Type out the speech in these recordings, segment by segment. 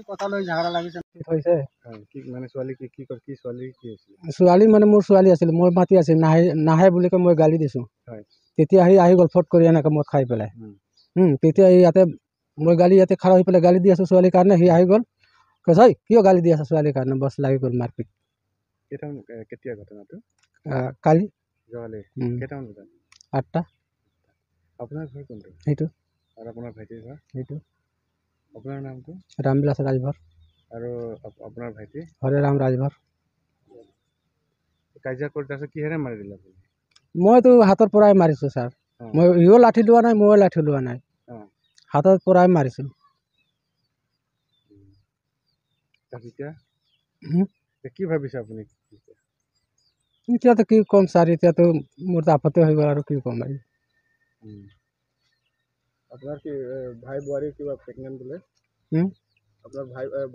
কথা লৈ ঝগড়া লাগিছে হৈছে কি মানে ছোৱালী কি ছোৱালী কি আছিল ছোৱালী মানে মোৰ ছোৱালী আছিল মই মাতি আছিল নাহে বুলি কৈ মই গালি দিছোঁ তেতিয়া আহি গ'ল ফট কৰি এনেকৈ মদ খাই পেলাই তেতিয়া ইয়াতে মই গালি ইয়াতে খাৰা হৈ পেলাই গালি দি আছোঁ ছোৱালীৰ কাৰণে সি আহি গ'ল কৈছে কিয় গালি দি আছা ছোৱালীৰ কাৰণে বছ লাগি গ'ল মাৰপিট কেতিয়া ঘটনাটো কালি কেইটামান বজাত 8টা আপোনাৰ ঘৰ কোনটো সেইটো আৰু আপোনাৰ ভাইটিৰ ঘৰ সেইটো আপোনাৰ নামটো ৰামবিলাস ৰাজভৰ আৰু আপোনাৰ ভাইটি হৰে ৰাম ৰাজভৰ কাজিয়া কৰি আছে কিহেৰে মাৰি দিলে মইতো হাতৰ পৰাই মাৰিছোঁ ছাৰ মই ইও লাঠি লোৱা নাই ময়ো লাঠি লোৱা নাই হাতৰ পৰাই মাৰিছোঁ কি ভাবিছে আপুনি এতিয়াতো কি ক'ম ছাৰ এতিয়াতো মোৰ আপত্তি হৈ গ'ল আৰু কি ক'ম আৰু আপোনাৰ কি ভাই বোৱাৰী কিবা প্ৰেগনেণ্ট বোলে আপোনাৰ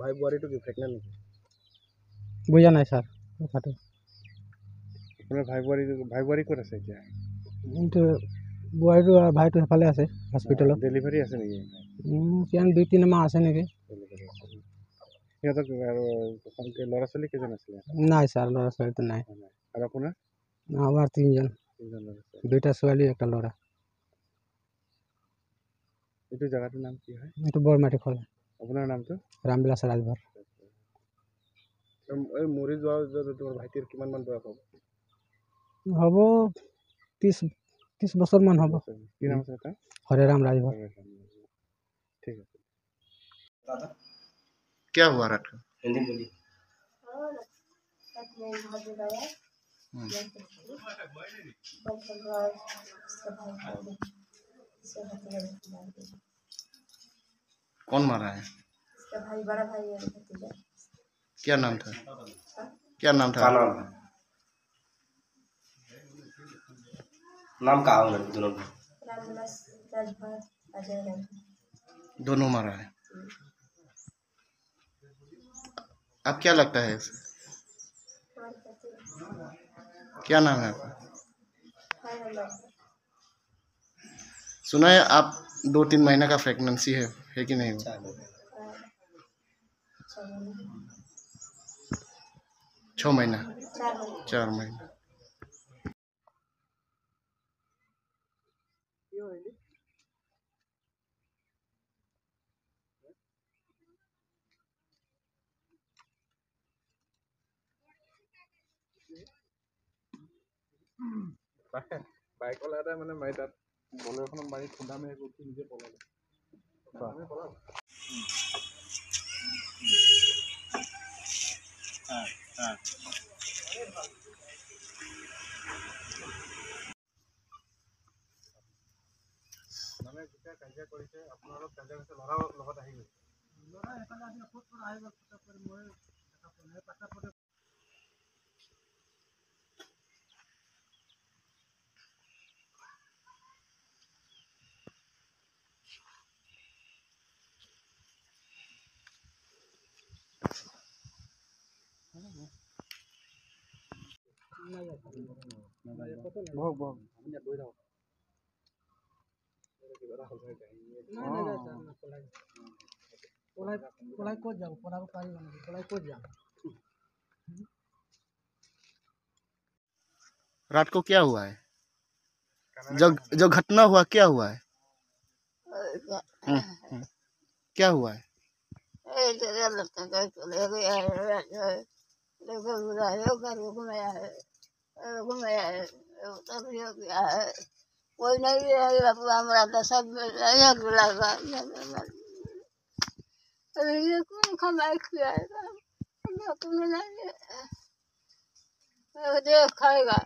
ভাই বোৱাৰীটো কি প্ৰেগনেণ্ট নেকি বুজা নাই ছাৰ কথাটো আপোনাৰ ভাই বোৱাৰী ক'ত আছে এতিয়া এইটো বোৱাৰীটো ভাইটো সেইফালে আছে হস্পিটেলত ডেলিভাৰী আছে নেকি কিমান 2-3 মাহ আছে নেকি সিহঁতক আৰু ল'ৰা ছোৱালী কেইজন আছিলে নাই ছাৰ ল'ৰা ছোৱালীটো নাই আৰু আপোনাৰ আমাৰ 3জন 2টা ছোৱালী 1টা ল'ৰা এইটো জায়গাটোৰ নাম কি হয় এইটো বৰমাটি খোলা আপোনাৰ নামটো ৰামবিলাস ৰাজভৰ এই মৰি যোৱা তোমাৰ ভাইটিৰ কিমান মান বয়স হ'ব 30 বছৰমান হ'ব কি নাম আছে তাৰ হৰে ৰাম ৰাজভৰ ঠিক আছে दादा क्या हुआ रात को हिंदी बोलिए कौन मारा है इसका भाई बड़ा भाई है भतीजा क्या नाम था नाम का दोनों मारा है अब क्या लगता है इसे क्या नाम है आपका सुना है आप 2-3 महीने का प्रेगनेंसी है कि नहीं 6 महीना 4 महीना বাইক ওলাই এটা মানে মাৰি তাত বলেৰ'খনত মাৰি খুন্দা মাৰি উঠি নিজে পলালে মানে যেতিয়া কাজিয়া কৰিছে আপোনাৰ লগত কাজিয়া কৰিছে ল'ৰাৰ লগত আহি গৈছে ল'ৰা এফালে আহি ক'ত পৰা আহি গ'ল ফটক কৰি মই रात को क्या हुआ है जो घटना हुआ क्या हुआ है क्या हुआ है कोई नहीं हमारा तो सब लगा ये कौन कमाई खिलाएगा देख खाएगा